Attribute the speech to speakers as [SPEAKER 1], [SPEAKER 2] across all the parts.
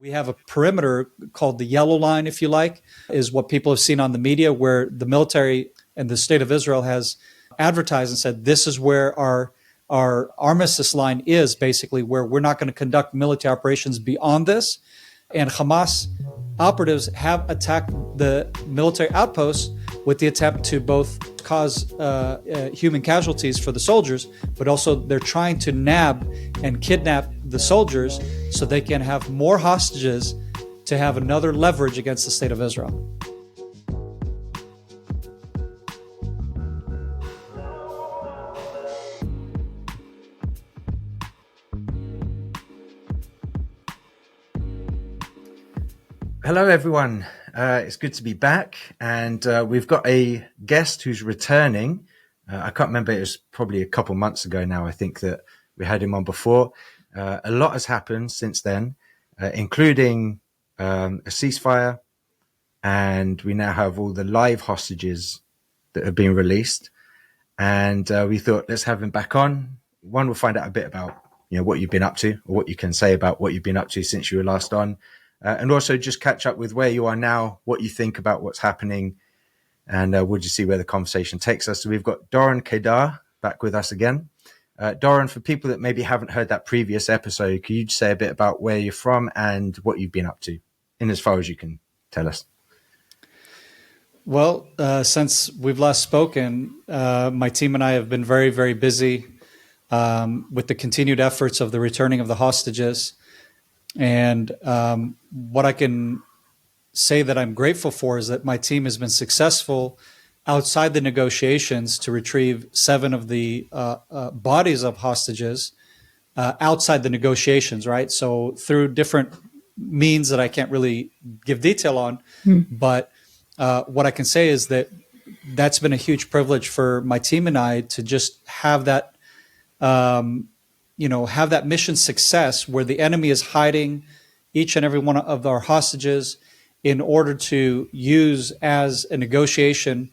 [SPEAKER 1] We have a perimeter called the yellow line, if you like, is what people have seen on the media, where the military and the state of Israel has advertised and said, this is where our armistice line is, basically, where we're not going to conduct military operations beyond this. And Hamas operatives have attacked the military outposts with the attempt to both cause human casualties for the soldiers, but also they're trying to nab and kidnap the soldiers so they can have more hostages to have another leverage against the state of Israel.
[SPEAKER 2] Hello, everyone. It's good to be back. And we've got a guest who's returning. I can't remember. It was probably a couple months ago now, I think, that we had him on before. A lot has happened since then, including a ceasefire. And we now have all the live hostages that have been released. And we thought, let's have him back on. One, we'll find out a bit about what you've been up to, or what you can say about what you've been up to since you were last on. And also just catch up with where you are now, what you think about what's happening, and we'll just see where the conversation takes us. So we've got Doron Keidar back with us again. Doron, for people that maybe haven't heard that previous episode, can you just say a bit about where you're from and what you've been up to, in as far as you can tell us?
[SPEAKER 1] Well, since we've last spoken, my team and I have been very, very busy with the continued efforts of the returning of the hostages. And what I can say that I'm grateful for is that my team has been successful outside the negotiations to retrieve 7 of the bodies of hostages outside the negotiations, right? So through different means that I can't really give detail on, but what I can say is that that's been a huge privilege for my team and I to just have that have that mission success where the enemy is hiding each and every one of our hostages in order to use as a negotiation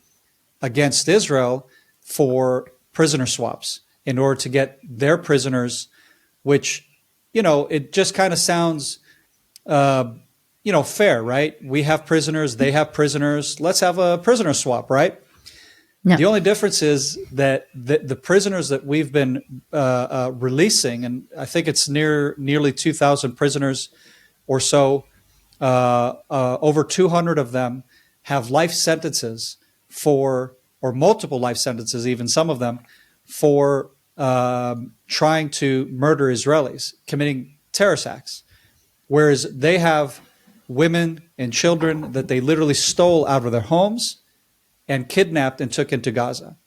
[SPEAKER 1] against Israel for prisoner swaps, in order to get their prisoners, which, it just kind of sounds, fair, right? We have prisoners, they have prisoners. Let's have a prisoner swap, right? Yeah. The only difference is that the prisoners that we've been releasing, and I think it's nearly 2,000 prisoners or so, over 200 of them have life sentences or multiple life sentences, even some of them, for trying to murder Israelis, committing terrorist acts. Whereas they have women and children that they literally stole out of their homes and kidnapped and took into Gaza.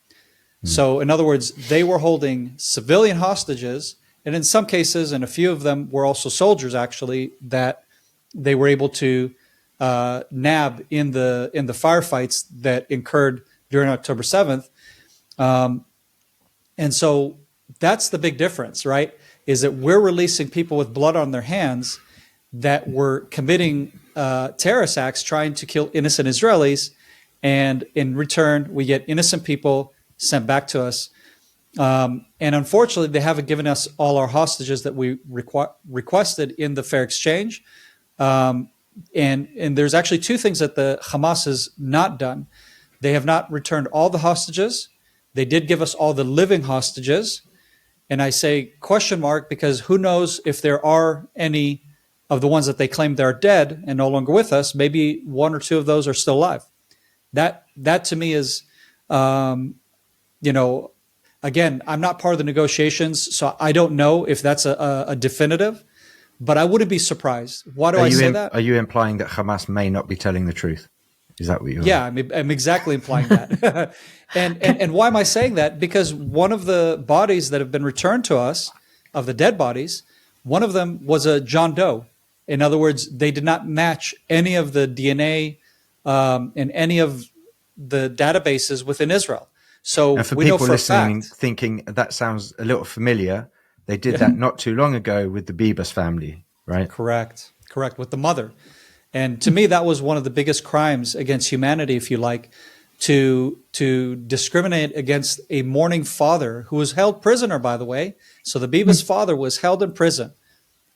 [SPEAKER 1] So in other words, they were holding civilian hostages, and in some cases, and a few of them were also soldiers actually, that they were able to nab in the firefights that occurred during October 7th. And so that's the big difference, right? Is that we're releasing people with blood on their hands that were committing terrorist acts trying to kill innocent Israelis. And in return, we get innocent people sent back to us. And unfortunately, they haven't given us all our hostages that we requested in the fair exchange. And there's actually 2 things that the Hamas has not done. They have not returned all the hostages. They did give us all the living hostages. And I say question mark because who knows if there are any of the ones that they claim they're dead and no longer with us. Maybe 1 or 2 of those are still alive. That to me is, again, I'm not part of the negotiations, so I don't know if that's a definitive, but I wouldn't be surprised. Why do I say that?
[SPEAKER 2] Are you implying that Hamas may not be telling the truth? Is that what you're?
[SPEAKER 1] Yeah, I'm exactly implying that. and why am I saying that? Because one of the bodies that have been returned to us, of the dead bodies, one of them was a John Doe. In other words, they did not match any of the DNA in any of the databases within Israel. So
[SPEAKER 2] and for
[SPEAKER 1] we
[SPEAKER 2] people
[SPEAKER 1] know for
[SPEAKER 2] listening,
[SPEAKER 1] a fact,
[SPEAKER 2] thinking that sounds a little familiar, they did that not too long ago with the Bibas family, right?
[SPEAKER 1] Correct, with the mother. And to me, that was one of the biggest crimes against humanity, if you like, to discriminate against a mourning father who was held prisoner, by the way. So the Bibas father was held in prison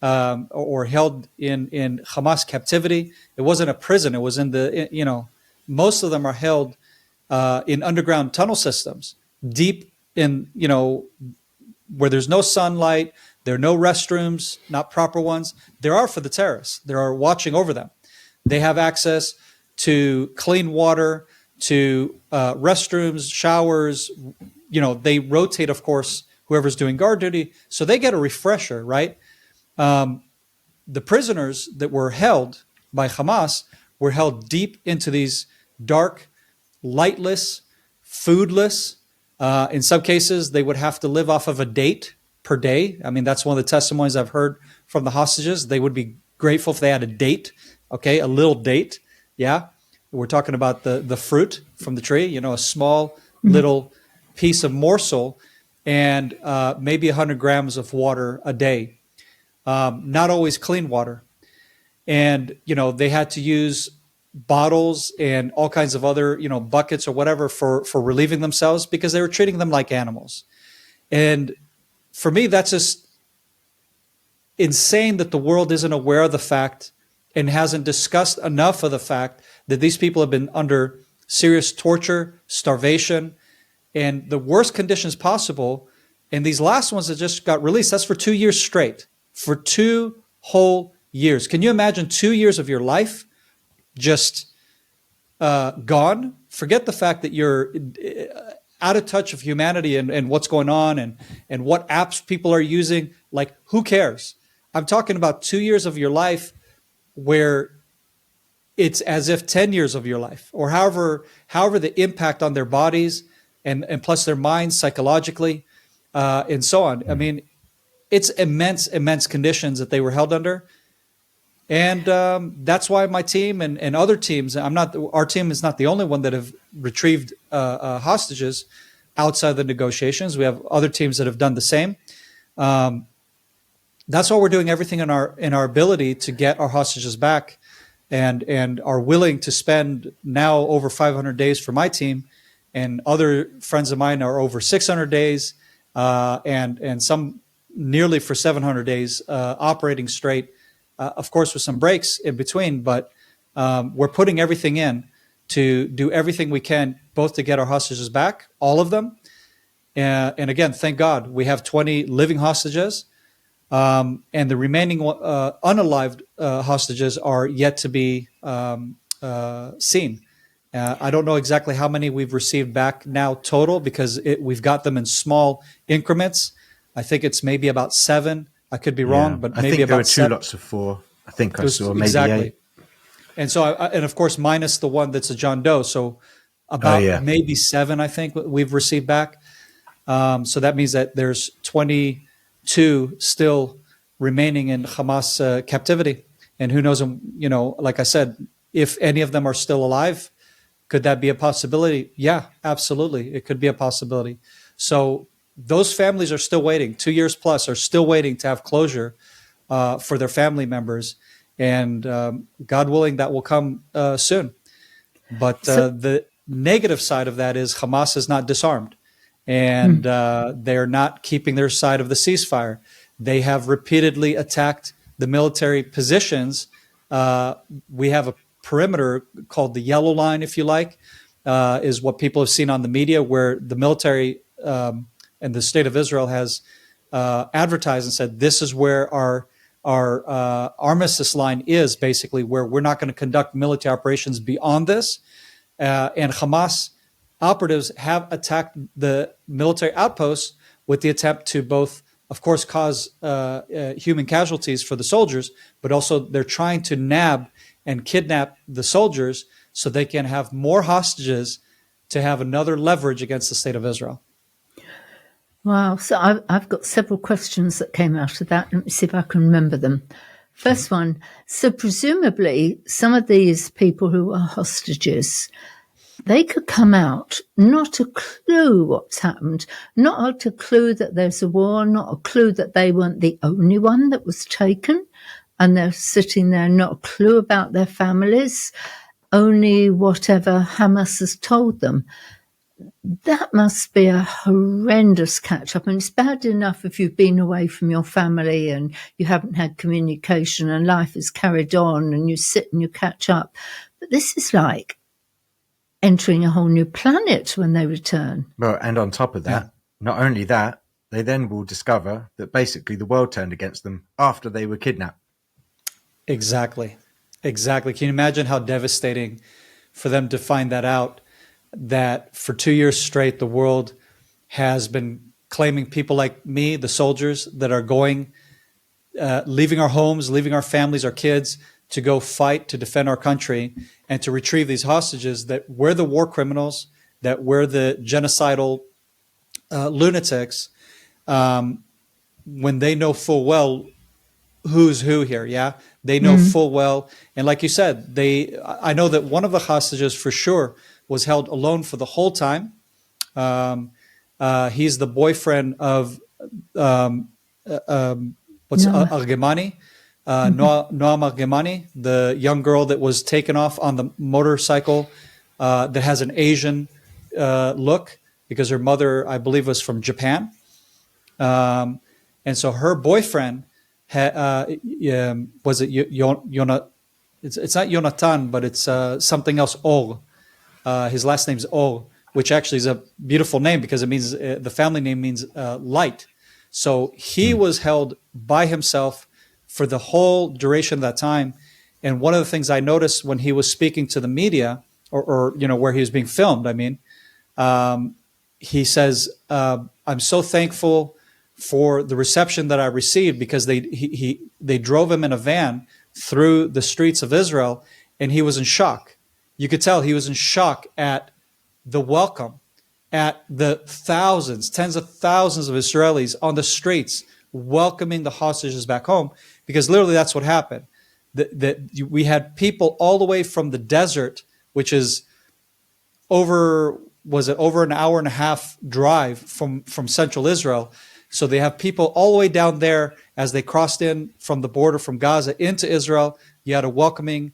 [SPEAKER 1] or held in Hamas captivity. It wasn't a prison. It was in most of them are held in underground tunnel systems, deep in, where there's no sunlight, there are no restrooms, not proper ones. There are for the terrorists. There are watching over them. They have access to clean water, to restrooms, showers. They rotate, of course, whoever's doing guard duty. So they get a refresher, right? The prisoners that were held by Hamas were held deep into these dark, lightless, foodless. In some cases, they would have to live off of a date per day. I mean, that's one of the testimonies I've heard from the hostages. They would be grateful if they had a date, okay, a little date. Yeah, we're talking about the fruit from the tree, a small little piece of morsel, and maybe 100 grams of water a day. Not always clean water. And, they had to use bottles and all kinds of other, buckets or whatever for relieving themselves because they were treating them like animals. And for me, that's just insane that the world isn't aware of the fact and hasn't discussed enough of the fact that these people have been under serious torture, starvation, and the worst conditions possible. And these last ones that just got released, that's for 2 years straight, for 2 whole years. Can you imagine 2 years of your life just gone? Forget the fact that you're out of touch of humanity and what's going on and what apps people are using. Like, who cares? I'm talking about 2 years of your life where it's as if 10 years of your life, or however the impact on their bodies and plus their minds psychologically and so on. I mean, it's immense conditions that they were held under. And that's why my team and other teams, our team is not the only one that have retrieved hostages outside the negotiations. We have other teams that have done the same. That's why we're doing everything in our ability to get our hostages back, and are willing to spend now over 500 days for my team, and other friends of mine are over 600 days, and some nearly for 700 days operating straight. Of course, with some breaks in between, but we're putting everything in to do everything we can, both to get our hostages back, all of them. And again, thank God, we have 20 living hostages, and the remaining unalived hostages are yet to be seen. I don't know exactly how many we've received back now total, because we've got them in small increments. I think it's maybe about 7. I could be wrong, but maybe
[SPEAKER 2] I think
[SPEAKER 1] about
[SPEAKER 2] there were 2
[SPEAKER 1] 7.
[SPEAKER 2] lots of 4. I think I saw maybe
[SPEAKER 1] exactly
[SPEAKER 2] 8.
[SPEAKER 1] And so, and of course, minus the one that's a John Doe. So about maybe 7, I think, we've received back. So that means that there's 22 still remaining in Hamas captivity. And who knows, like I said, if any of them are still alive, could that be a possibility? Yeah, absolutely. It could be a possibility. So those families are still waiting. 2 years plus are still waiting to have closure for their family members. And God willing, that will come soon. But the negative side of that is Hamas is not disarmed. And they're not keeping their side of the ceasefire. They have repeatedly attacked the military positions. We have a perimeter called the yellow line, if you like, is what people have seen on the media, where the military and the state of Israel has advertised and said, this is where our armistice line is, basically, where we're not going to conduct military operations beyond this. And Hamas operatives have attacked the military outposts with the attempt to both, of course, cause human casualties for the soldiers, but also they're trying to nab and kidnap the soldiers so they can have more hostages to have another leverage against the state of Israel.
[SPEAKER 3] Wow. So I've got several questions that came out of that. Let me see if I can remember them. First one. So presumably some of these people who are hostages, they could come out, not a clue what's happened, not a clue that there's a war, not a clue that they weren't the only one that was taken, and they're sitting there, not a clue about their families, only whatever Hamas has told them. That must be a horrendous catch-up. And it's bad enough if you've been away from your family and you haven't had communication and life is carried on and you sit and you catch up. But this is like entering a whole new planet when they return.
[SPEAKER 2] Well, and on top of that, not only that, they then will discover that basically the world turned against them after they were kidnapped.
[SPEAKER 1] Exactly. Exactly. Can you imagine how devastating for them to find that out, that for 2 years straight, the world has been claiming people like me, the soldiers that are going, leaving our homes, leaving our families, our kids, to go fight to defend our country and to retrieve these hostages, that we're the war criminals, that we're the genocidal lunatics, when they know full well who's who here. Yeah, they know full well. And like you said, I know that one of the hostages for sure was held alone for the whole time. He's the boyfriend of Argemani, Noam Argemani, the young girl that was taken off on the motorcycle that has an Asian look, because her mother, I believe, was from Japan. And so her boyfriend was it Yonat? It's not Yonatan, but it's something else. Or his last name is Or, which actually is a beautiful name because it means the family name means light. So he was held by himself for the whole duration of that time. And one of the things I noticed when he was speaking to the media, or where he was being filmed, I mean, he says, "I'm so thankful for the reception that I received, because they drove him in a van through the streets of Israel, and he was in shock. You could tell he was in shock at the welcome, at the thousands, tens of thousands of Israelis on the streets welcoming the hostages back home, because literally that's what happened. We had people all the way from the desert, which is over an hour and a half drive from central Israel. So they have people all the way down there as they crossed in from the border from Gaza into Israel. You had a welcoming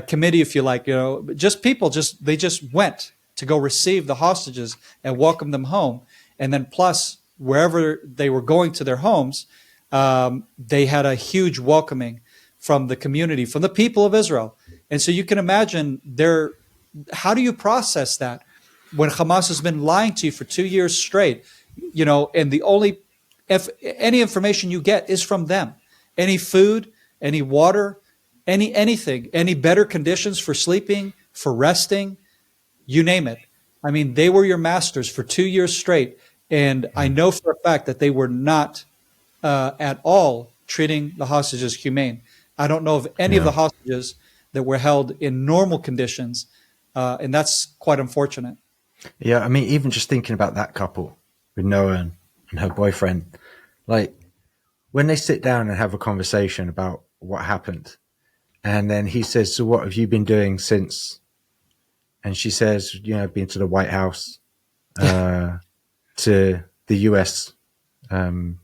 [SPEAKER 1] committee, if you like, just people, they just went to go receive the hostages and welcome them home. And then plus, wherever they were going to their homes, they had a huge welcoming from the community, from the people of Israel. And so you can imagine how do you process that when Hamas has been lying to you for 2 years straight, and if any information you get is from them, any food, any water, anything, any better conditions for sleeping, for resting, you name it. I mean, they were your masters for 2 years straight. And I know for a fact that they were not at all treating the hostages humane. I don't know of any of the hostages that were held in normal conditions. And that's quite unfortunate.
[SPEAKER 2] Yeah, I mean, even just thinking about that couple with Noah and her boyfriend, like when they sit down and have a conversation about what happened, and then he says, "So what have you been doing since?" And she says, "I've been to the White House, to the US, to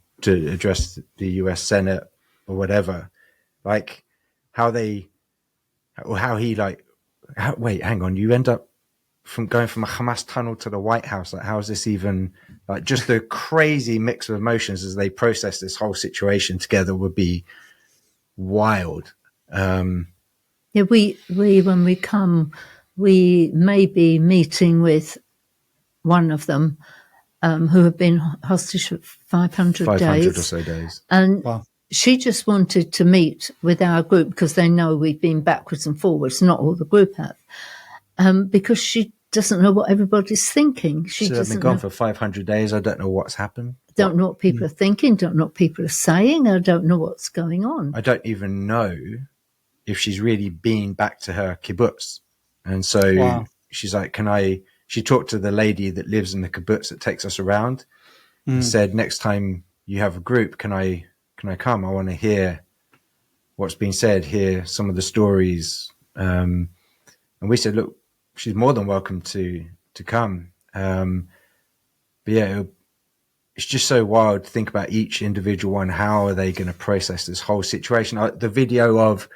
[SPEAKER 2] address the US Senate or whatever." Like wait, hang on, you end up from going from a Hamas tunnel to the White House. Like, how is this even, like, just the crazy mix of emotions as they process this whole situation together would be wild.
[SPEAKER 3] We when we come, we may be meeting with one of them who have been hostage for 500 days.
[SPEAKER 2] 500 or so days.
[SPEAKER 3] And she just wanted to meet with our group because they know we've been backwards and forwards. Not all the group have. Because she doesn't know what everybody's thinking. She
[SPEAKER 2] I've been gone for 500 days. I don't know what's happened.
[SPEAKER 3] Don't know what people are thinking. Don't know what people are saying. I don't know what's going on.
[SPEAKER 2] I don't even know if she's really been back to her kibbutz. And so she's like, she talked to the lady that lives in the kibbutz that takes us around and said, "Next time you have a group, can I come? I want to hear what's been said, hear some of the stories." And we said, "Look, she's more than welcome to come." But yeah, it's just so wild to think about each individual one. How are they going to process this whole situation? The video of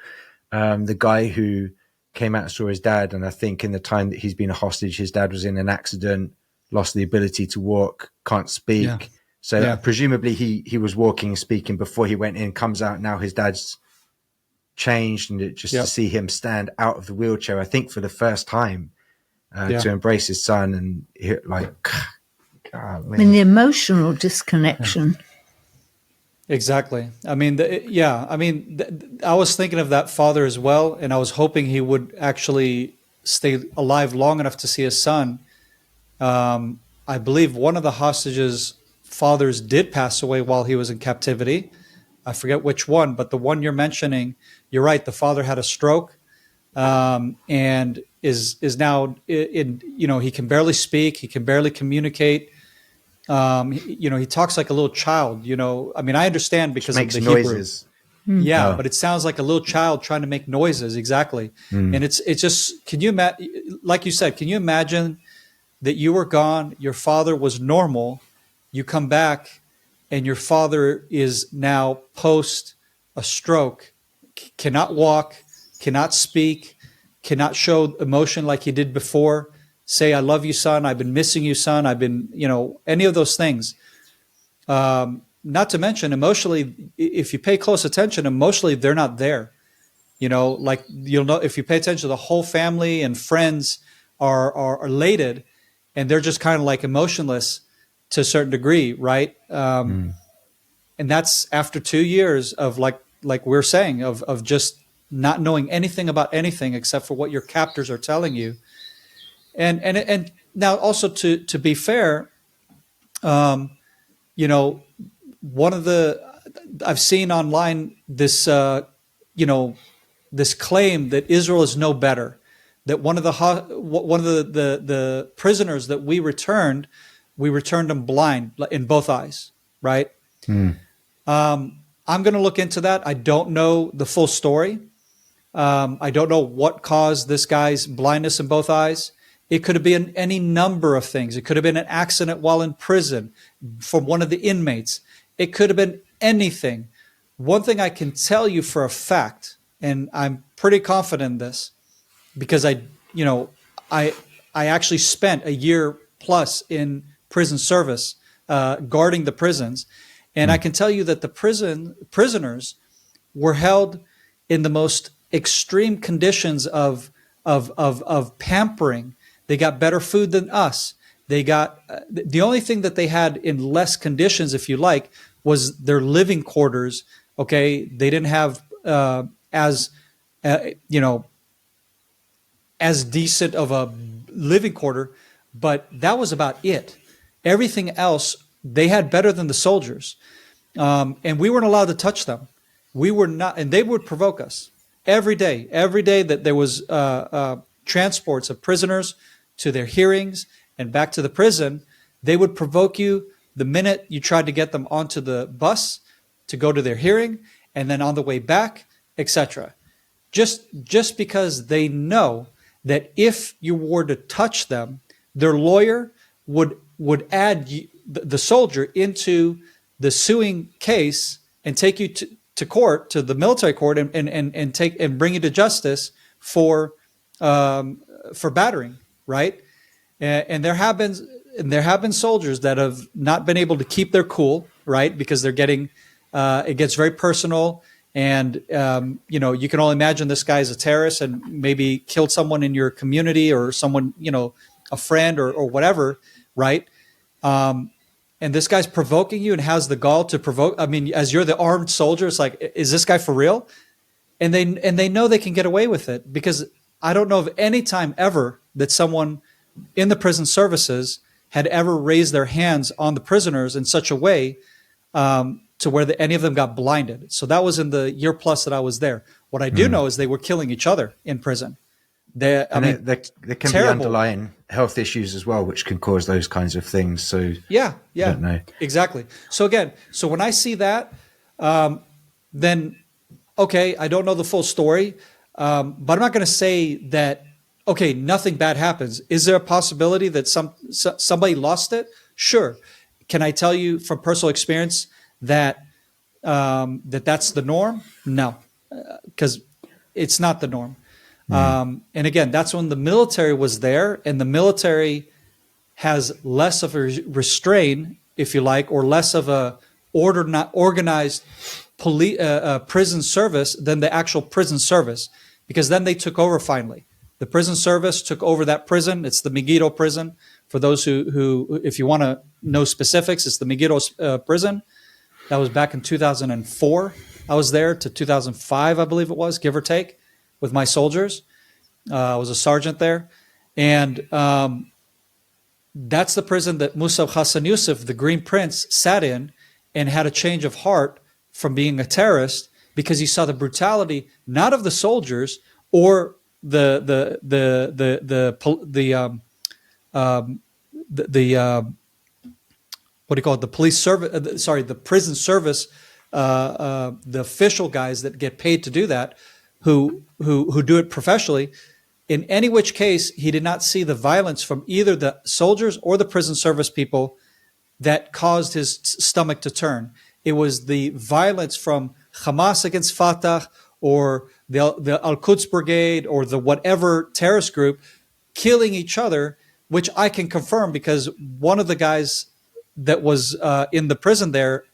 [SPEAKER 2] the guy who came out and saw his dad, and I think in the time that he's been a hostage, his dad was in an accident, lost the ability to walk, can't speak.
[SPEAKER 1] Yeah.
[SPEAKER 2] So
[SPEAKER 1] Yeah.
[SPEAKER 2] presumably he was walking and speaking before he went in, comes out. Now his dad's changed, and just to see him stand out of the wheelchair, I think for the first time, to embrace his son, and like, God,
[SPEAKER 3] I mean, the emotional disconnection.
[SPEAKER 1] Exactly. I mean, I was thinking of that father as well, and I was hoping he would actually stay alive long enough to see his son. I believe one of the hostages' fathers did pass away while he was in captivity. I forget which one, but the one you're mentioning, you're right. The father had a stroke, and is now in. He can barely speak. He can barely communicate. He talks like a little child. I mean, I understand because
[SPEAKER 2] makes
[SPEAKER 1] of the
[SPEAKER 2] noises.
[SPEAKER 1] Hebrew. Yeah, but it sounds like a little child trying to make noises. Exactly, and it's just. Can you like you said? Can you imagine that you were gone? Your father was normal. You come back, and your father is now post a stroke, cannot walk, cannot speak, cannot show emotion like he did before. Say, I love you, son. I've been missing you, son. I've been, any of those things. Not to mention emotionally, if you pay close attention, emotionally, they're not there. Like you'll know if you pay attention, the whole family and friends are elated, and they're just kind of like emotionless to a certain degree, right? And that's after 2 years of like we're saying of just not knowing anything about anything except for what your captors are telling you. And now also to be fair, one of I've seen online this this claim that Israel is no better, that one of the prisoners that we returned them blind in both eyes, right? I'm going to look into that. I don't know the full story. I don't know what caused this guy's blindness in both eyes. It could have been any number of things. It could have been an accident while in prison from one of the inmates. It could have been anything. One thing I can tell you for a fact, and I'm pretty confident in this, because I actually spent a year plus in prison service, guarding the prisons, and I can tell you that the prisoners were held in the most extreme conditions of pampering. They got better food than us. They got the only thing that they had in less conditions, if you like, was their living quarters. Okay, they didn't have as decent of a living quarter, but that was about it. Everything else they had better than the soldiers, and we weren't allowed to touch them. We were not, and they would provoke us every day. Every day that there was transports of prisoners to their hearings and back to the prison, they would provoke you the minute you tried to get them onto the bus to go to their hearing, and then on the way back, etc. Just because they know that if you were to touch them, their lawyer would add the soldier into the suing case and take you to court, to the military court, and bring you to justice for battering, right? And there have been soldiers that have not been able to keep their cool, right? Because they're getting it gets very personal, and you can only imagine this guy is a terrorist and maybe killed someone in your community or someone, a friend or whatever, right? And this guy's provoking you and has the gall to provoke. I mean, as you're the armed soldier, it's like, is this guy for real? And they know they can get away with it, because I don't know of any time ever that someone in the prison services had ever raised their hands on the prisoners in such a way to where any of them got blinded. So that was in the year plus that I was there. What I do know is they were killing each other in prison.
[SPEAKER 2] There can
[SPEAKER 1] terrible.
[SPEAKER 2] be underlying health issues as well, which can cause those kinds of things. So
[SPEAKER 1] yeah,
[SPEAKER 2] I don't know.
[SPEAKER 1] Exactly. So again, when I see that, then okay, I don't know the full story, but I'm not going to say that. Okay, nothing bad happens. Is there a possibility that somebody lost it? Sure. Can I tell you from personal experience that that's the norm? No, because it's not the norm. And again, that's when the military was there, and the military has less of a restraint, if you like, or less of a organized prison service than the actual prison service, because then they took over finally. The prison service took over that prison. It's the Megiddo prison. For those who if you want to know specifics, it's the Megiddo prison. That was back in 2004. I was there to 2005, I believe it was, give or take, with my soldiers. I was a sergeant there. And that's the prison that Musa Hassan Yusuf, the Green Prince, sat in and had a change of heart from being a terrorist, because he saw the brutality not of the soldiers or the what do you call it? The police service, the prison service, the official guys that get paid to do that, who do it professionally. In any which case, he did not see the violence from either the soldiers or the prison service people that caused his stomach to turn. It was the violence from Hamas against Fatah, or the Al-Quds Brigade, or the whatever terrorist group killing each other, which I can confirm because one of the guys that was in the prison there,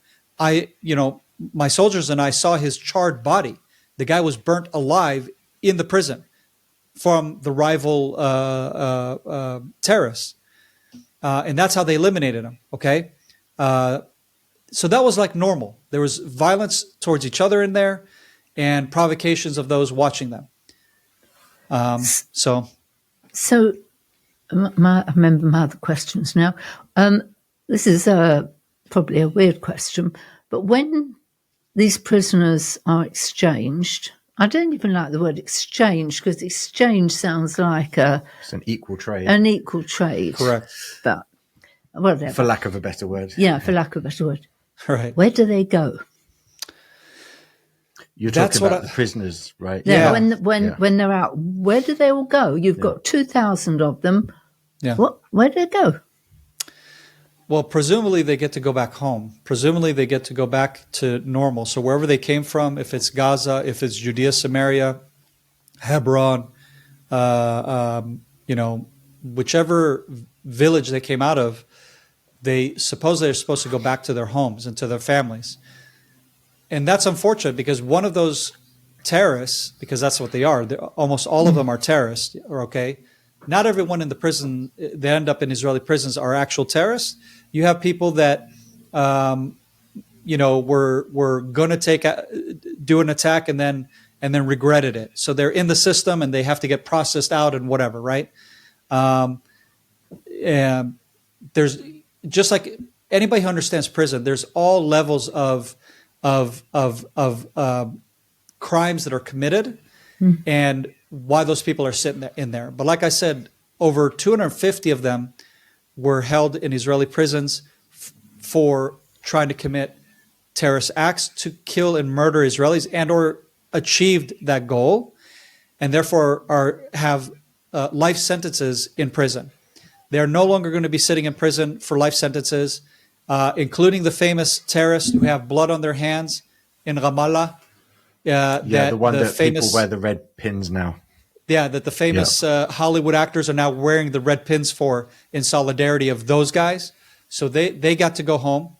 [SPEAKER 1] my soldiers and I saw his charred body. The guy was burnt alive in the prison from the rival terrorists. And that's how they eliminated him, okay? So that was like normal. There was violence towards each other in there and provocations of those watching them. So
[SPEAKER 3] I remember my other questions now. This is probably a weird question, but when these prisoners are exchanged, I don't even like the word exchange, because exchange sounds like
[SPEAKER 2] it's an equal trade.
[SPEAKER 3] An equal trade.
[SPEAKER 1] Correct.
[SPEAKER 3] But whatever.
[SPEAKER 2] For lack of a better word.
[SPEAKER 3] Yeah, for lack of a better word.
[SPEAKER 1] Right.
[SPEAKER 3] Where do they go?
[SPEAKER 2] You're talking about the prisoners, right?
[SPEAKER 3] Yeah. When they're out, where do they all go? You've got 2,000 of them.
[SPEAKER 1] Yeah.
[SPEAKER 3] Where do they go?
[SPEAKER 1] Well, presumably they get to go back home. Presumably they get to go back to normal. So wherever they came from, if it's Gaza, if it's Judea, Samaria, Hebron, whichever village they came out of, they're supposed to go back to their homes and to their families. And that's unfortunate, because one of those terrorists, because that's what they are, almost all of them are terrorists, okay? Not everyone in the prison, they end up in Israeli prisons, are actual terrorists. You have people that, were going to do an attack and then regretted it. So they're in the system and they have to get processed out and whatever, right? And there's, just like anybody who understands prison, there's all levels of crimes that are committed and why those people are sitting in there. But like I said, over 250 of them were held in Israeli prisons for trying to commit terrorist acts, to kill and murder Israelis, and or achieved that goal, and therefore have life sentences in prison. They're no longer going to be sitting in prison for life sentences, including the famous terrorists who have blood on their hands in Ramallah.
[SPEAKER 2] The one that people wear the red pins now.
[SPEAKER 1] Yeah, that the famous Hollywood actors are now wearing the red pins for, in solidarity of those guys. So they got to go home.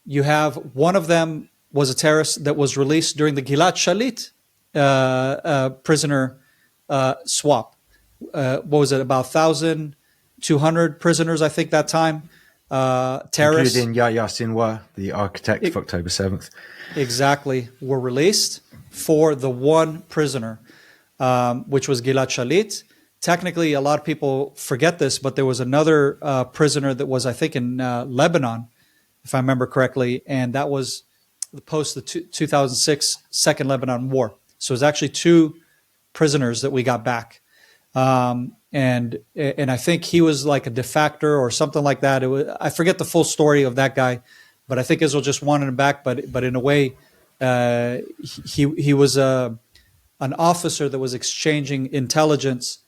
[SPEAKER 1] You have one of them was a terrorist that was released during the Gilad Shalit prisoner swap. What was it, about 1,200 prisoners, I think, that time. Terrorists.
[SPEAKER 2] Including Yahya Sinwar, the architect of October 7th.
[SPEAKER 1] Exactly, were released for the one prisoner, which was Gilad Shalit. Technically, a lot of people forget this, but there was another prisoner that was, I think, in Lebanon, if I remember correctly, and that was post the 2006 Second Lebanon War. So it was actually two prisoners that we got back. And I think he was like a defector or something like that. I forget the full story of that guy, but I think Israel just wanted him back. But in a way, he was an officer that was exchanging intelligence,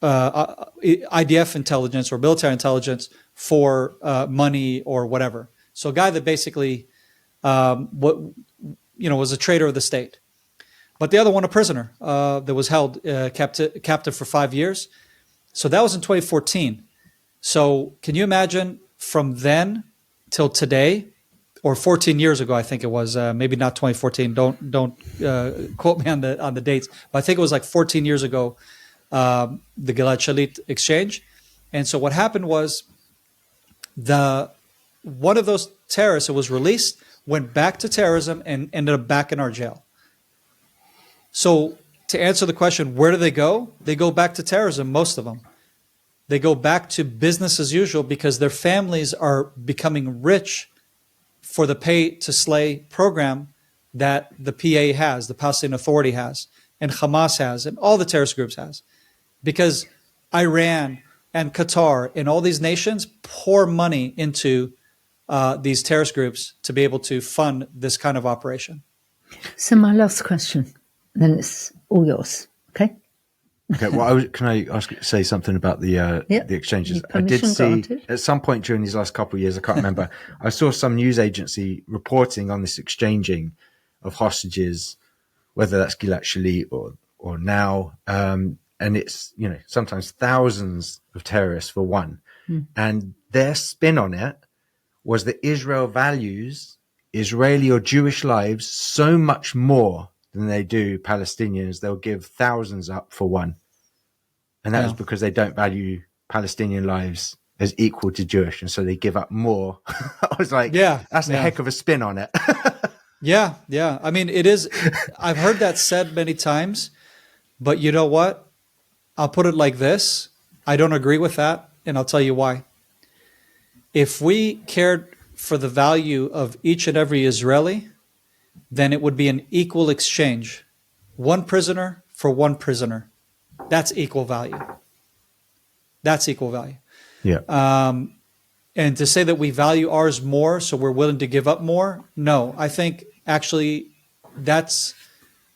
[SPEAKER 1] IDF intelligence or military intelligence for money or whatever. So a guy that basically was a traitor of the state. But the other one, a prisoner that was held captive for 5 years. So that was in 2014. So can you imagine from then till today, or 14 years ago, I think it was, maybe not 2014. Don't quote me on the dates, but I think it was like 14 years ago, the Gilad Shalit exchange. And so what happened was one of those terrorists that was released went back to terrorism and ended up back in our jail. So to answer the question, where do they go? They go back to terrorism, most of them. They go back to business as usual because their families are becoming rich for the pay to slay program that the PA has, the Palestinian Authority has, and Hamas has, and all the terrorist groups has. Because Iran and Qatar and all these nations pour money into these terrorist groups to be able to fund this kind of operation.
[SPEAKER 3] So my last question, then it's all yours, okay?
[SPEAKER 2] Okay, well, can I say something about the exchanges? I did see at some point during these last couple of years, I can't remember, I saw some news agency reporting on this exchanging of hostages, whether that's Gilad Shalit or now, and it's, sometimes thousands of terrorists for one. And their spin on it was that Israel values Israeli or Jewish lives so much more than they do Palestinians. They'll give thousands up for one. And that is because they don't value Palestinian lives as equal to Jewish. And so they give up more. I was like, that's a heck of a spin on it.
[SPEAKER 1] Yeah. I mean, it is. I've heard that said many times, but you know what? I'll put it like this. I don't agree with that. And I'll tell you why. If we cared for the value of each and every Israeli, then it would be an equal exchange. One prisoner for one prisoner. That's equal value. That's equal value.
[SPEAKER 2] Yeah.
[SPEAKER 1] And to say that we value ours more, so we're willing to give up more, no. I think actually that's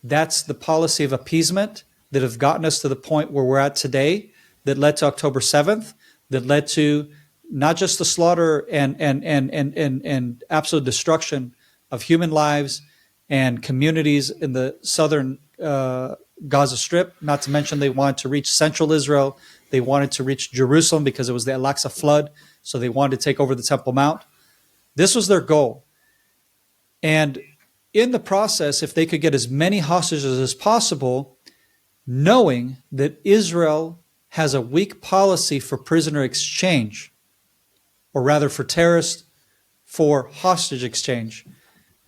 [SPEAKER 1] the policy of appeasement that have gotten us to the point where we're at today, that led to October 7th, that led to not just the slaughter and absolute destruction of human lives and communities in the southern Gaza Strip, not to mention they wanted to reach central Israel. They wanted to reach Jerusalem because it was the Al-Aqsa flood, so they wanted to take over the Temple Mount. This was their goal. And in the process, if they could get as many hostages as possible, knowing that Israel has a weak policy for prisoner exchange, or rather for terrorist for hostage exchange,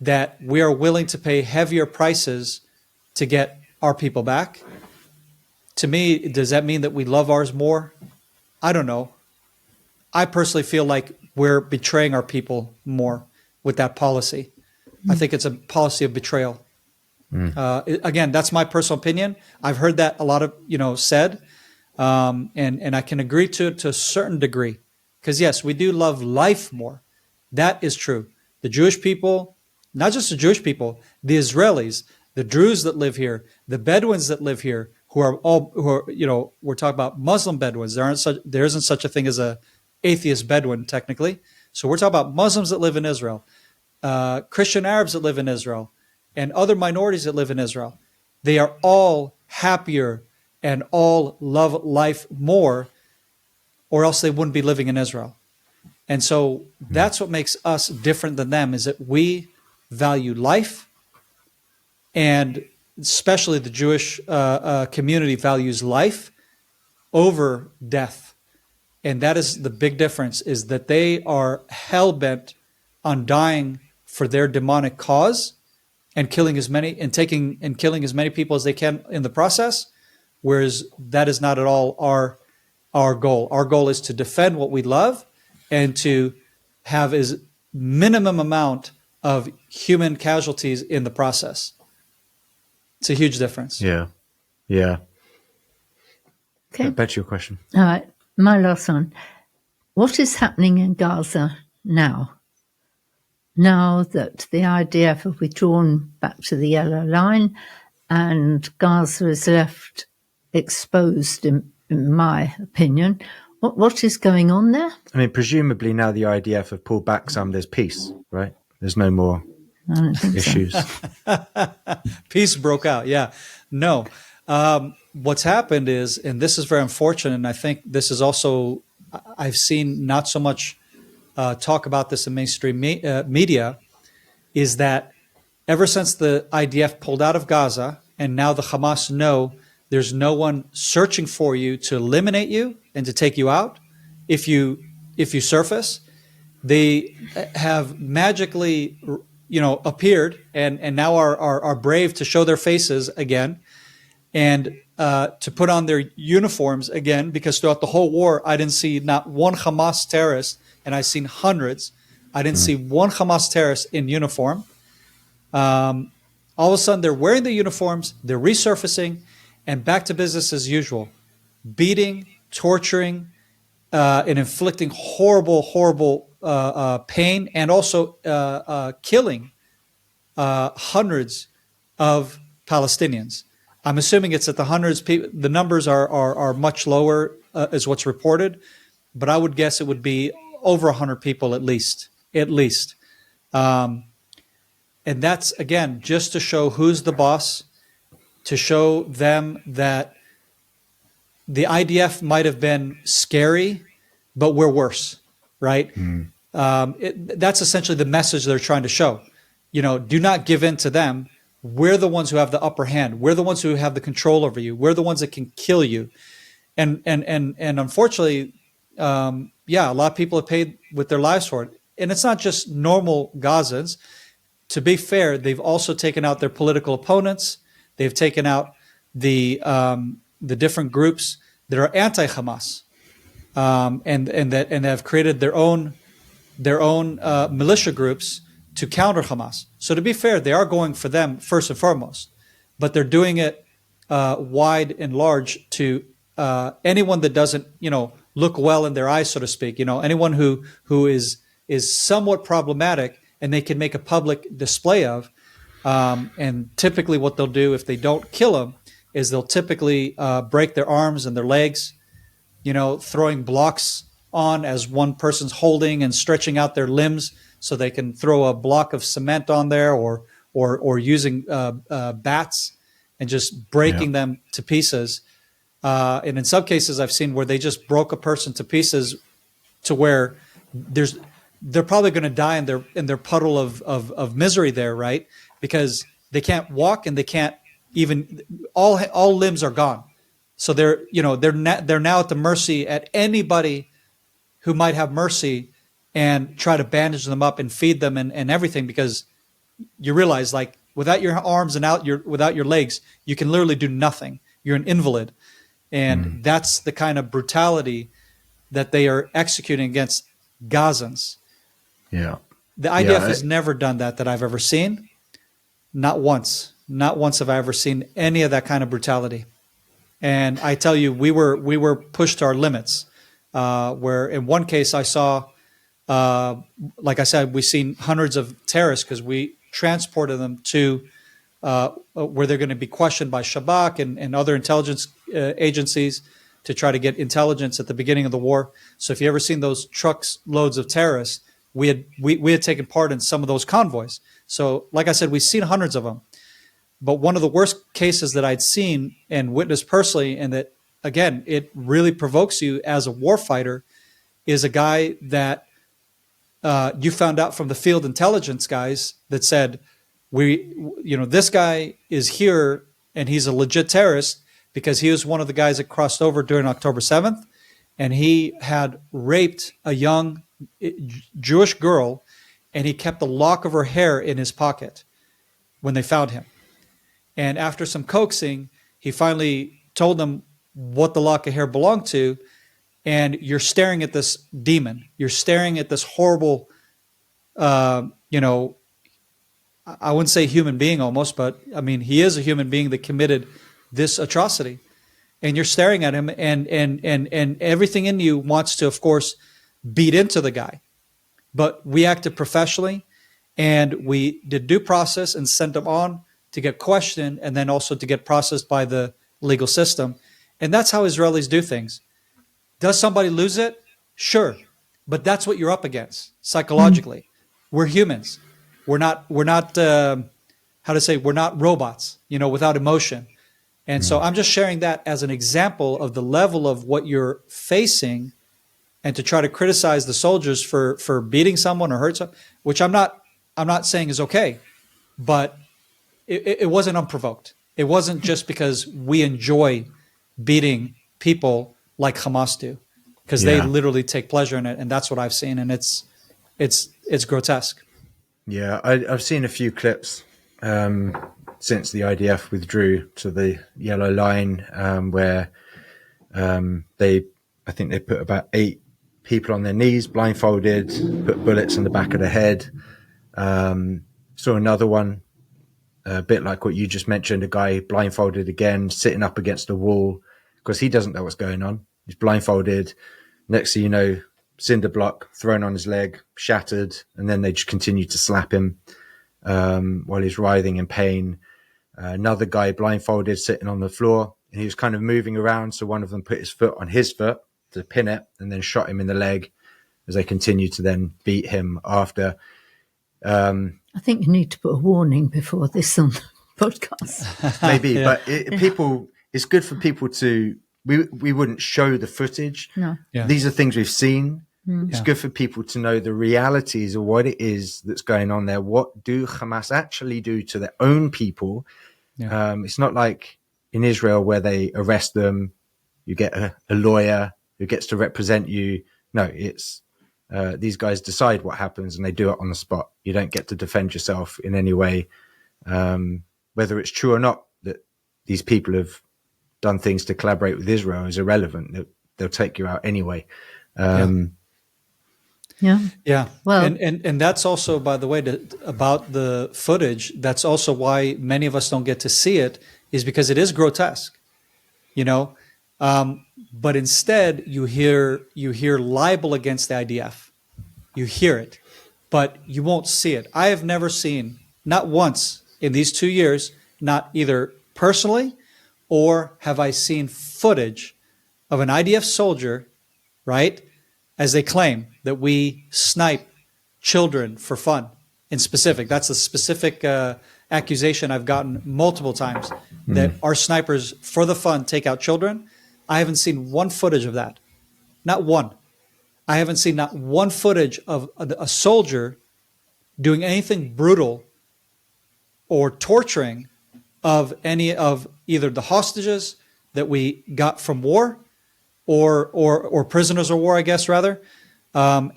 [SPEAKER 1] that we are willing to pay heavier prices to get our people back. To me, does that mean that we love ours more? I don't know. I personally feel like we're betraying our people more with that policy. I think it's a policy of betrayal. Again, that's my personal opinion. I've heard that a lot of said, and I can agree to it to a certain degree. Because yes, we do love life more. That is true. The Jewish people, not just the Jewish people, the Israelis, the Druze that live here, the Bedouins that live here, who are we're talking about Muslim Bedouins. There isn't such a thing as a atheist Bedouin technically. So we're talking about Muslims that live in Israel, Christian Arabs that live in Israel, and other minorities that live in Israel. They are all happier and all love life more, or else they wouldn't be living in Israel. And so that's what makes us different than them, is that we value life, and especially the Jewish community values life over death. And that is the big difference, is that they are hell-bent on dying for their demonic cause and killing as many people as they can in the process, whereas that is not at all our goal. Our goal is to defend what we love and to have as minimum amount of human casualties in the process. It's a huge difference.
[SPEAKER 2] Yeah.
[SPEAKER 3] Okay.
[SPEAKER 2] Back to your question.
[SPEAKER 3] All right. My last one. What is happening in Gaza now? Now that the IDF have withdrawn back to the yellow line and Gaza is left exposed, in my opinion, what is going on there?
[SPEAKER 2] I mean, presumably now the IDF have pulled back some, there's peace, right? There's no more issues.
[SPEAKER 1] Peace broke out. Yeah. No. what's happened is, and this is very unfortunate, and I think this is also, I've seen not so much talk about this in mainstream media, is that ever since the IDF pulled out of Gaza, and now the Hamas know there's no one searching for you to eliminate you and to take you out if you surface, they have magically, appeared and now are brave to show their faces again and to put on their uniforms again, because throughout the whole war, I didn't see not one Hamas terrorist, and I've seen hundreds. I didn't see one Hamas terrorist in uniform. All of a sudden, they're wearing the uniforms, they're resurfacing, and back to business as usual, beating, torturing, and inflicting horrible pain, and also killing hundreds of Palestinians. I'm assuming it's at the hundreds. The numbers are much lower, is what's reported, but I would guess it would be over 100 people at least. And that's, again, just to show who's the boss, to show them that the IDF might have been scary, but we're worse, right? That's essentially the message they're trying to show. Do not give in to them. We're the ones who have the upper hand. We're the ones who have the control over you. We're the ones that can kill you. And unfortunately, a lot of people have paid with their lives for it. And it's not just normal Gazans. To be fair, they've also taken out their political opponents. They've taken out the different groups that are anti-Hamas, and have created their own militia groups to counter Hamas. So to be fair, they are going for them first and foremost, but they're doing it wide and large to anyone that doesn't look well in their eyes, so to speak. Anyone who is somewhat problematic, and they can make a public display of. And typically what they'll do if they don't kill them is they'll typically break their arms and their legs, throwing blocks on as one person's holding and stretching out their limbs so they can throw a block of cement on there, or using bats and just breaking them to pieces. And in some cases I've seen where they just broke a person to pieces to where they're probably going to die in their puddle of misery there, right? Because they can't walk and they can't even, all limbs are gone. So they're now at the mercy at anybody who might have mercy and try to bandage them up and feed them and everything, because you realize, like, without your arms and without your legs, you can literally do nothing. You're an invalid. And that's the kind of brutality that they are executing against Gazans.
[SPEAKER 2] Yeah.
[SPEAKER 1] The IDF has never done that I've ever seen. Not once. Not once have I ever seen any of that kind of brutality. And I tell you, we were pushed to our limits. Where in one case I saw, like I said, we've seen hundreds of terrorists because we transported them to where they're going to be questioned by Shabak and other intelligence agencies to try to get intelligence at the beginning of the war. So if you ever seen those trucks loads of terrorists, we had taken part in some of those convoys. So like I said, we've seen hundreds of them. But one of the worst cases that I'd seen and witnessed personally, and that, again, it really provokes you as a warfighter, is a guy that you found out from the field intelligence guys that said, this guy is here and he's a legit terrorist because he was one of the guys that crossed over during October 7th, and he had raped a young Jewish girl, and he kept a lock of her hair in his pocket when they found him. And after some coaxing, he finally told them what the lock of hair belonged to. And you're staring at this demon. You're staring at this horrible, I wouldn't say human being almost, but I mean, he is a human being that committed this atrocity. And you're staring at him, and everything in you wants to, of course, beat into the guy. But we acted professionally, and we did due process and sent him on to get questioned, and then also to get processed by the legal system. And that's how Israelis do things. Does somebody lose it? Sure. But that's what you're up against psychologically. We're humans. We're not we're not robots, without emotion. And so I'm just sharing that as an example of the level of what you're facing, and to try to criticize the soldiers for beating someone or hurt someone, which I'm not saying is okay, but it wasn't unprovoked. It wasn't just because we enjoy beating people like Hamas do, because they literally take pleasure in it, and that's what I've seen, and it's grotesque. Yeah,
[SPEAKER 2] I've seen a few clips since the IDF withdrew to the yellow line, where I think they put about 8 people on their knees, blindfolded, put bullets in the back of the head. Saw another one, a bit like what you just mentioned, a guy blindfolded again, sitting up against a wall because he doesn't know what's going on. He's blindfolded. Next thing you know, cinder block thrown on his leg, shattered, and then they just continue to slap him while he's writhing in pain. Another guy blindfolded, sitting on the floor, and he was kind of moving around. So one of them put his foot on his foot to pin it, and then shot him in the leg as they continued to then beat him after.
[SPEAKER 3] I think you need to put a warning before this on the podcast.
[SPEAKER 2] Maybe, but it's good for people to. We wouldn't show the footage.
[SPEAKER 3] No.
[SPEAKER 1] Yeah.
[SPEAKER 2] These are things we've seen. It's good for people to know the realities of what it is that's going on there. What do Hamas actually do to their own people? Yeah. It's not like in Israel where they arrest them, you get a lawyer who gets to represent you. No, it's these guys decide what happens and they do it on the spot. You don't get to defend yourself in any way. Whether it's true or not that these people have done things to collaborate with Israel is irrelevant. They'll take you out anyway.
[SPEAKER 1] Yeah.
[SPEAKER 3] Well,
[SPEAKER 1] and that's also, by the way, about the footage. That's also why many of us don't get to see it, is because it is grotesque, you know. But instead, you hear libel against the IDF. You hear it, but you won't see it. I have never seen, not once in these 2 years, not either personally or have I seen footage of an IDF soldier, right, as they claim that we snipe children for fun in specific. That's a specific accusation I've gotten multiple times, that our snipers, for the fun, take out children. I haven't seen one footage of that. Not one. I haven't seen not one footage of a soldier doing anything brutal or torturing of any of either the hostages that we got from war or prisoners of war, I guess, rather, or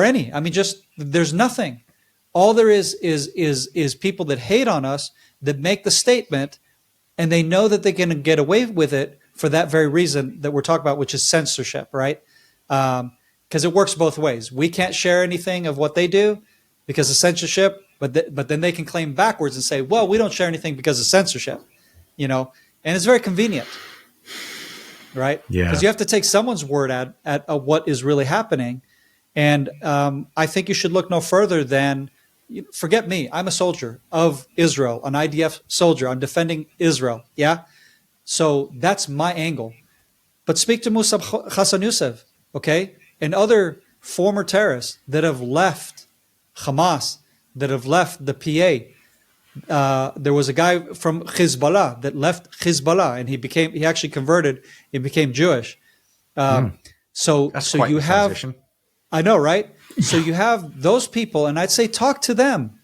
[SPEAKER 1] any. I mean, just there's nothing. All there is people that hate on us, that make the statement, and they know that they can get away with it for that very reason that we're talking about, which is censorship, right? Because it works both ways. We can't share anything of what they do because of censorship, but then they can claim backwards and say, well, we don't share anything because of censorship, you know, and it's very convenient, right? Yeah. Because you have to take someone's word at what is really happening. And I think you should look no further than, forget me, I'm a soldier of Israel, an IDF soldier. I'm defending Israel, yeah? So that's my angle. But speak to Musab Hassan Youssef, okay? And other former terrorists that have left Hamas, that have left the PA. There was a guy from Hezbollah that left Hezbollah, and he actually converted and became Jewish. So you have, transition. I know, right? So you have those people, and I'd say talk to them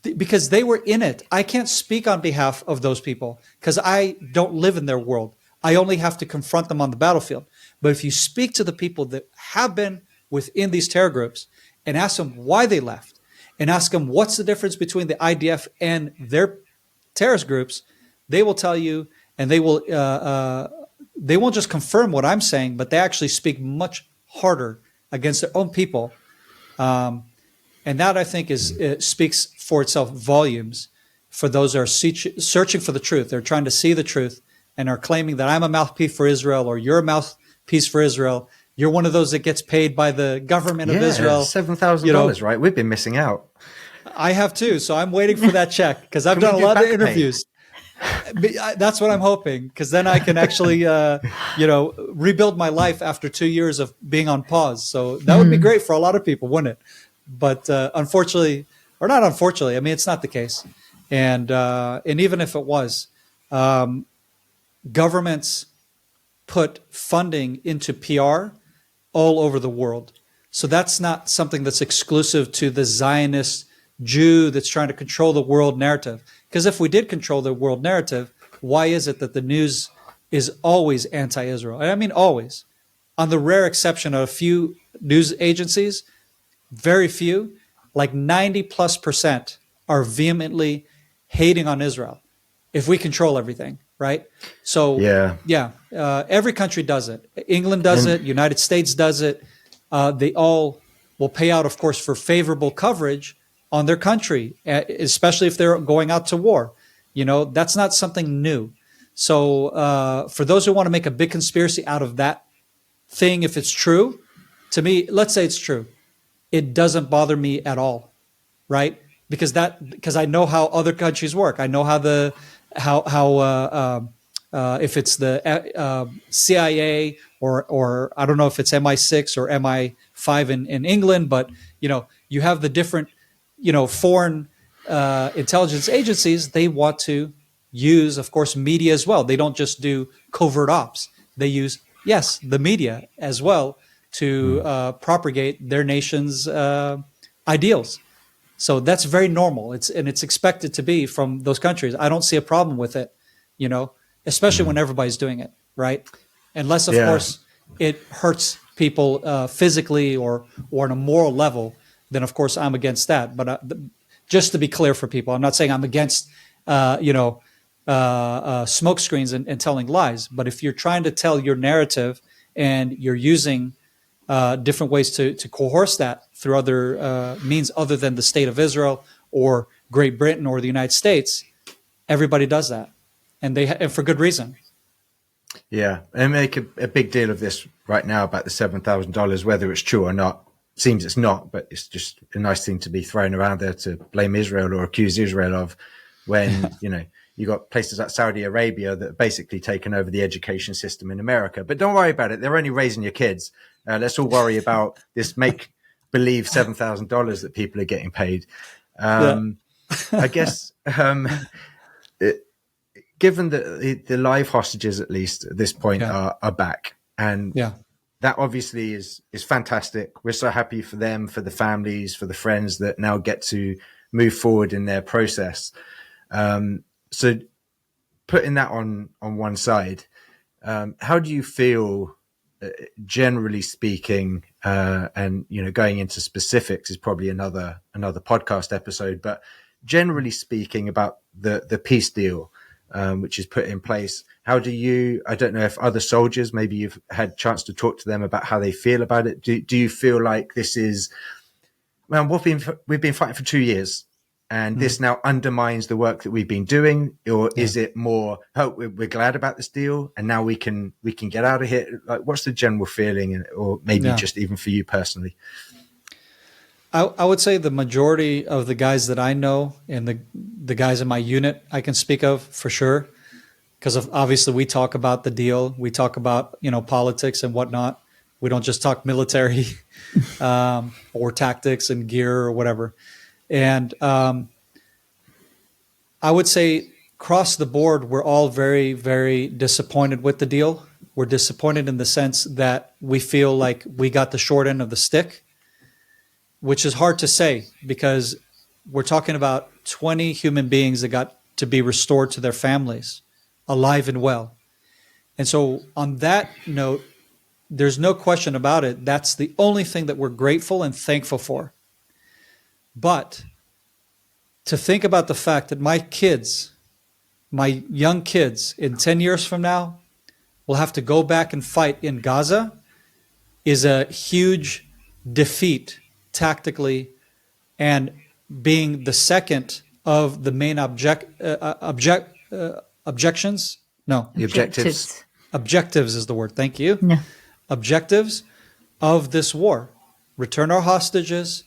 [SPEAKER 1] because they were in it. I can't speak on behalf of those people because I don't live in their world. I only have to confront them on the battlefield. But if you speak to the people that have been within these terror groups and ask them why they left, and ask them what's the difference between the IDF and their terrorist groups, they will tell you, and they won't just confirm what I'm saying, but they actually speak much harder against their own people. And that, I think, speaks for itself volumes for those who are searching for the truth. They're trying to see the truth and are claiming that I'm a mouthpiece for Israel, or you're a mouthpiece for Israel. You're one of those that gets paid by the government of Israel.
[SPEAKER 2] $7,000, right? We've been missing out.
[SPEAKER 1] I have too. So I'm waiting for that check because I've done a lot of interviews. That's what I'm hoping, because then I can actually, rebuild my life after 2 years of being on pause. So that would be great for a lot of people, wouldn't it? But unfortunately, or not unfortunately, I mean, it's not the case. And even if it was, Governments put funding into PR all over the world. So that's not something that's exclusive to the Zionist Jew that's trying to control the world narrative. Because if we did control the world narrative, why is it that the news is always anti-Israel? And I mean always. On the rare exception of a few news agencies, very few, like 90+% are vehemently hating on Israel if we control everything, right? So every country does it. England does it. United States does it. They all will pay out, of course, for favorable coverage on their country, especially if they're going out to war. You know, that's not something new. So for those who want to make a big conspiracy out of that thing, if it's true, to me, let's say it's true, it doesn't bother me at all, right? Because I know how other countries work. I know how if it's the CIA or I don't know if it's MI6 or MI5 in England, but you have the different foreign intelligence agencies. They want to use, of course, media as well. They don't just do covert ops. They use the media as well to propagate their nation's ideals. So that's very normal. It's expected to be from those countries. I don't see a problem with it, especially when everybody's doing it, right? Unless, of course, it hurts people physically or on a moral level, then of course I'm against that. But just to be clear for people, I'm not saying I'm against, smoke screens and telling lies. But if you're trying to tell your narrative and you're using different ways to coerce that through other means other than the state of Israel or Great Britain or the United States, everybody does that, and for good reason.
[SPEAKER 2] Yeah, and make a big deal of this right now about the $7,000, whether it's true or not. Seems it's not, but it's just a nice thing to be thrown around there to blame Israel or accuse Israel of, when you got places like Saudi Arabia that have basically taken over the education system in America. But don't worry about it; they're only raising your kids. Let's all worry about this make-believe $7,000 that people are getting paid. I guess, given that the live hostages, at least at this point, are back, and that obviously is fantastic. We're so happy for them, for the families, for the friends that now get to move forward in their process. So putting that on one side, how do you feel, generally speaking, and going into specifics is probably another podcast episode, but generally speaking about the peace deal, which is put in place, how do you, I don't know if other soldiers, maybe you've had a chance to talk to them about how they feel about it. Do you feel like this is, well, we've been fighting for 2 years, and this now undermines the work that we've been doing? Or is it more, we're glad about this deal and now we can get out of here? Like, what's the general feeling, or maybe just even for you personally?
[SPEAKER 1] I would say the majority of the guys that I know and the guys in my unit I can speak of for sure, because obviously we talk about the deal. We talk about, politics and whatnot. We don't just talk military or tactics and gear or whatever. And I would say across the board, we're all very, very disappointed with the deal. We're disappointed in the sense that we feel like we got the short end of the stick, which is hard to say because we're talking about 20 human beings that got to be restored to their families, alive and well. And so on that note, there's no question about it. That's the only thing that we're grateful and thankful for. But to think about the fact that my young kids in 10 years from now will have to go back and fight in Gaza is a huge defeat tactically, and being the second of the main objectives. Objectives is the word. Thank you.
[SPEAKER 3] No.
[SPEAKER 1] Objectives of this war: return our hostages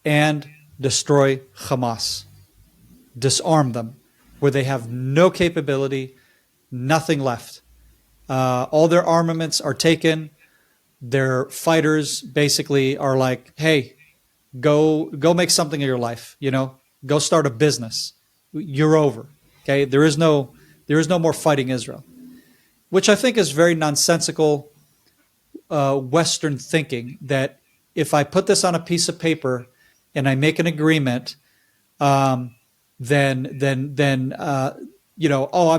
[SPEAKER 1] and destroy Hamas, disarm them, where they have no capability, nothing left. All their armaments are taken. Their fighters basically are like, hey, go make something of your life, go start a business. You're over. Okay. There is no There is no more fighting Israel, which I think is very nonsensical Western thinking, that if I put this on a piece of paper and I make an agreement, then I'm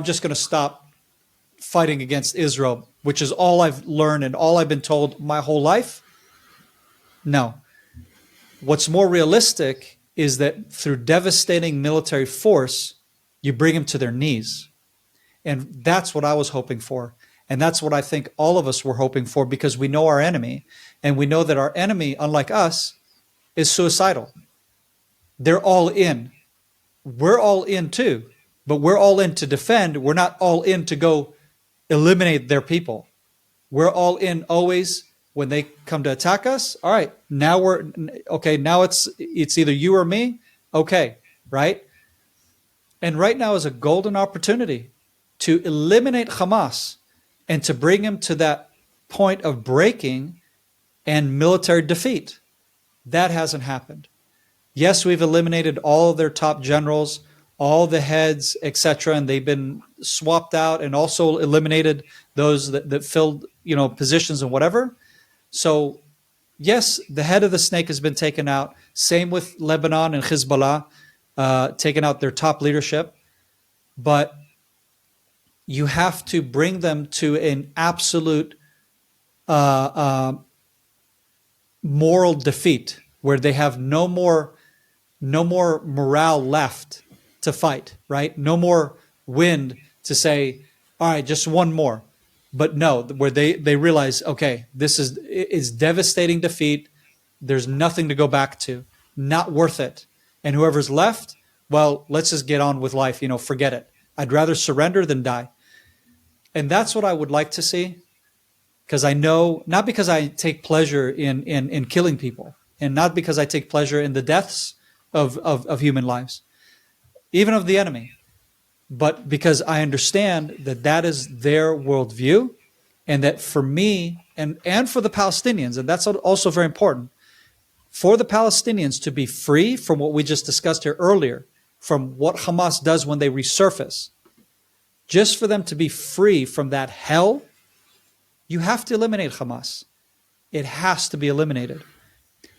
[SPEAKER 1] just going to stop fighting against Israel, which is all I've learned and all I've been told my whole life. No. What's more realistic is that through devastating military force, you bring them to their knees. And that's what I was hoping for. And that's what I think all of us were hoping for, because we know our enemy, and we know that our enemy, unlike us, is suicidal. They're all in. We're all in too, but we're all in to defend. We're not all in to go eliminate their people. We're all in always when they come to attack us. All right, now now it's either you or me. Okay, right? And right now is a golden opportunity to eliminate Hamas and to bring him to that point of breaking and military defeat. That hasn't happened. Yes, we've eliminated all of their top generals, all the heads, etc., and they've been swapped out, and also eliminated those that filled positions and whatever. So yes, the head of the snake has been taken out. Same with Lebanon and Hezbollah, taken out their top leadership. But you have to bring them to an absolute moral defeat, where they have no more morale left to fight, right? No more wind to say, all right, just one more. But no, where they realize, okay, this is devastating defeat. There's nothing to go back to. Not worth it. And whoever's left, well, let's just get on with life. Forget it. I'd rather surrender than die. And that's what I would like to see, because I know, not because I take pleasure in killing people, and not because I take pleasure in the deaths of human lives, even of the enemy, but because I understand that is their worldview, and that for me and for the Palestinians, and that's also very important, for the Palestinians to be free from what we just discussed here earlier, from what Hamas does when they resurface, just for them to be free from that hell, you have to eliminate Hamas. It has to be eliminated,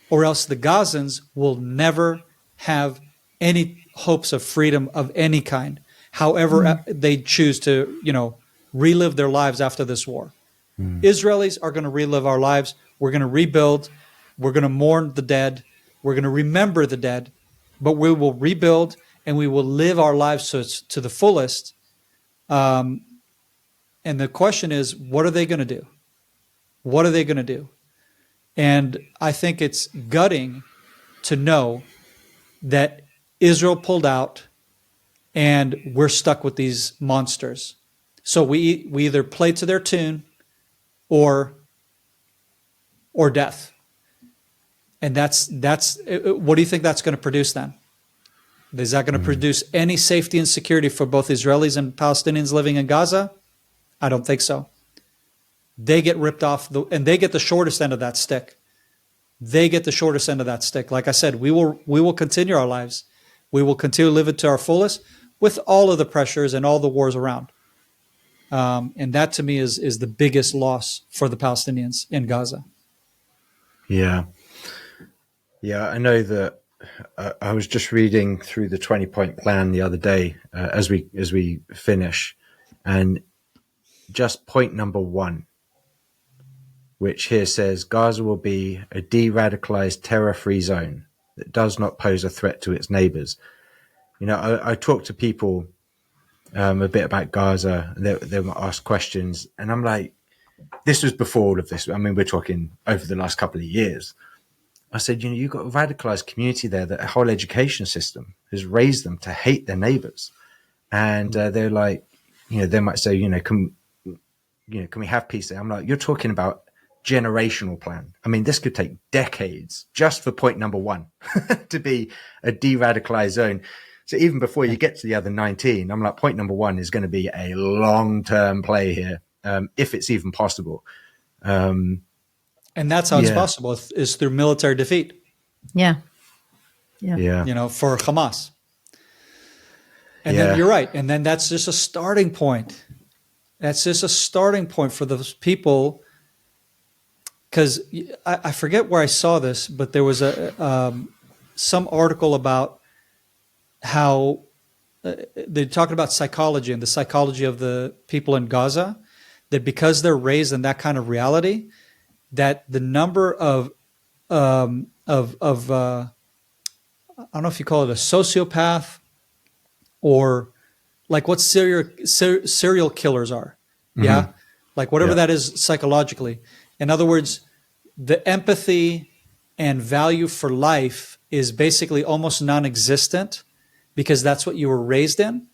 [SPEAKER 1] or else the Gazans will never have any hopes of freedom of any kind, however they choose to, relive their lives after this war. Israelis are going to relive our lives. We're going to rebuild. We're going to mourn the dead. We're going to remember the dead, but we will rebuild, and we will live our lives to the fullest. And the question is, what are they going to do? What are they going to do? And I think it's gutting to know that Israel pulled out and we're stuck with these monsters. So we either play to their tune or death. And that's what do you think that's going to produce then? Is that going to produce any safety and security for both Israelis and Palestinians living in Gaza? I don't think so. They get ripped off, and they get the shortest end of that stick. They get the shortest end of that stick. Like I said, we will continue our lives. We will continue to live it to our fullest, with all of the pressures and all the wars around. And that, to me, is the biggest loss for the Palestinians in Gaza.
[SPEAKER 2] Yeah. Yeah, I know that. I was just reading through the 20-point plan the other day as we finish, and just point number 1, which here says Gaza will be a de-radicalized terror-free zone that does not pose a threat to its neighbors. I talked to people a bit about Gaza, and they were asked questions, and I'm like, this was before all of this. I mean, we're talking over the last couple of years. I said, you've got a radicalized community there that a whole education system has raised them to hate their neighbors. And they're like, they might say, can we have peace there? I'm like, you're talking about generational plan. I mean, this could take decades just for point number 1 to be a de-radicalized zone. So even before you get to the other 19, I'm like, point number 1 is going to be a long-term play here, if it's even possible.
[SPEAKER 1] And that's how it's possible, is through military defeat.
[SPEAKER 3] Yeah.
[SPEAKER 1] For Hamas. And then you're right. And then that's just a starting point. That's just a starting point for those people. Because I forget where I saw this, but there was some article about how they're talking about psychology and the psychology of the people in Gaza, that because they're raised in that kind of reality, that the number of I don't know if you call it a sociopath or like what serial killers are. Mm-hmm. Yeah. Like whatever that is psychologically. In other words, the empathy and value for life is basically almost non-existent because that's what you were raised in.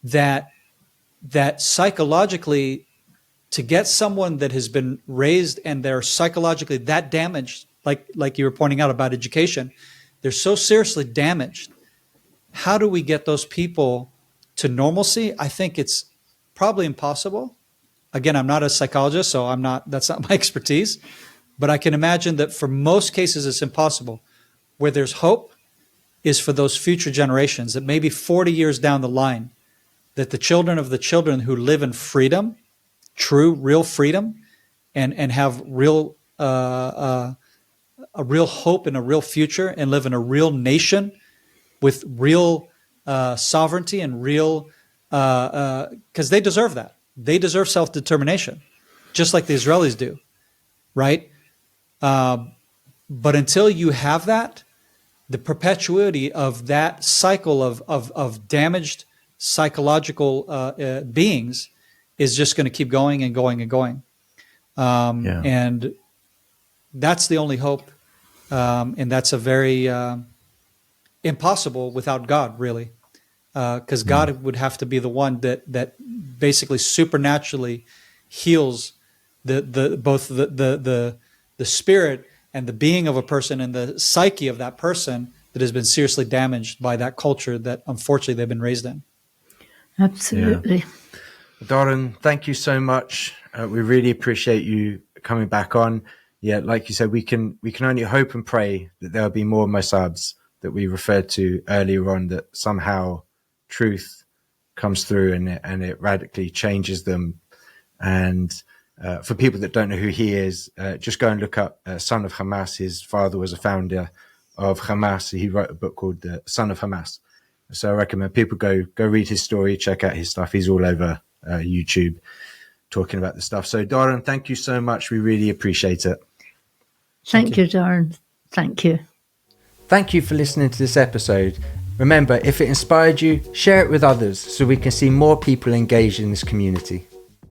[SPEAKER 1] That psychologically, to get someone that has been raised and they're psychologically that damaged, like you were pointing out about education, they're so seriously damaged. How do we get those people to normalcy? I think it's probably impossible. Again, I'm not a psychologist, so that's not my expertise, but I can imagine that for most cases it's impossible. Where there's hope is for those future generations, that maybe 40 years down the line, that the children of the children who live in freedom, true, real freedom, and have real a real hope and a real future, and live in a real nation with real sovereignty and real, because they deserve that. They deserve self-determination, just like the Israelis do, right? But until you have that, the perpetuity of that cycle of damaged psychological beings is just going to keep going and going and going. And that's the only hope. And that's a very impossible without God, really. Because God would have to be the one that basically supernaturally heals both the spirit and the being of a person and the psyche of that person that has been seriously damaged by that culture that unfortunately they've been raised in.
[SPEAKER 3] Absolutely.
[SPEAKER 2] Doron, thank you so much. We really appreciate you coming back on. Yeah, like you said, we can only hope and pray that there'll be more Mossabs that we referred to earlier on, that somehow truth comes through and it radically changes them. And for people that don't know who he is, just go and look up Son of Hamas. His father was a founder of Hamas. He wrote a book called Son of Hamas. So I recommend people go read his story, check out his stuff. He's all over YouTube talking about the stuff. So Doron, thank you so much. We really appreciate it.
[SPEAKER 3] Thank you, Doron. Thank you.
[SPEAKER 2] Thank you for listening to this episode. Remember, if it inspired you, share it with others so we can see more people engaged in this community.